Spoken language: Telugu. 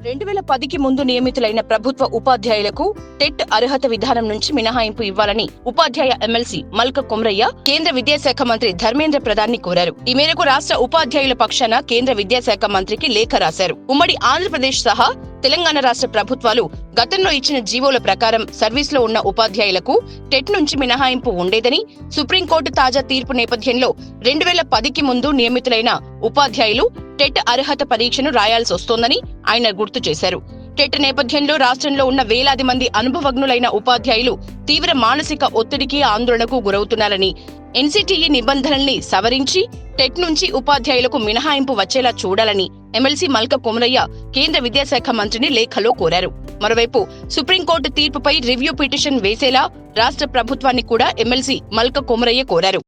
2010కి ముందు నియమితులైన ప్రభుత్వ ఉపాధ్యాయులకు టెట్ అర్హత విధానం నుంచి మినహాయింపు ఇవ్వాలని ఉపాధ్యాయ ఎమ్మెల్సీ మల్క కొమ్రయ్య కేంద్ర విద్యాశాఖ మంత్రి ధర్మేంద్ర ప్రధాన్ ని కోరారు. ఈ మేరకు రాష్ట్ర ఉపాధ్యాయుల పక్షాన కేంద్ర విద్యాశాఖ మంత్రికి లేఖ రాశారు. ఉమ్మడి ఆంధ్రప్రదేశ్ సహా తెలంగాణ రాష్ట్ర ప్రభుత్వాలు గతంలో ఇచ్చిన జీవోల ప్రకారం సర్వీస్లో ఉన్న ఉపాధ్యాయులకు టెట్ నుంచి మినహాయింపు ఉండేదని, సుప్రీంకోర్టు తాజా తీర్పు నేపథ్యంలో 2010కి ముందు నియమితులైన ఉపాధ్యాయులు టెట్ అర్హత పరీక్షను రాయాల్సి వస్తోందని ఆయన గుర్తు చేశారు. టెట్ నేపథ్యంలో రాష్ట్రంలో ఉన్న వేలాది మంది అనుభవజ్ఞులైన ఉపాధ్యాయులు తీవ్ర మానసిక ఒత్తిడికి, ఆందోళనకు గురవుతున్నారని, ఎన్సీటీఈ నిబంధనల్ని సవరించి టెట్ నుంచి ఉపాధ్యాయులకు మినహాయింపు వచ్చేలా చూడాలని ఎమ్మెల్సీ మల్క కొమ్రయ్య కేంద్ర విద్యాశాఖ మంత్రిని లేఖలో కోరారు. మరోవైపు సుప్రీంకోర్టు తీర్పుపై రివ్యూ పిటిషన్ వేసేలా రాష్ట్ర ప్రభుత్వాన్ని కూడా ఎమ్మెల్సీ మల్క కొమ్రయ్య కోరారు.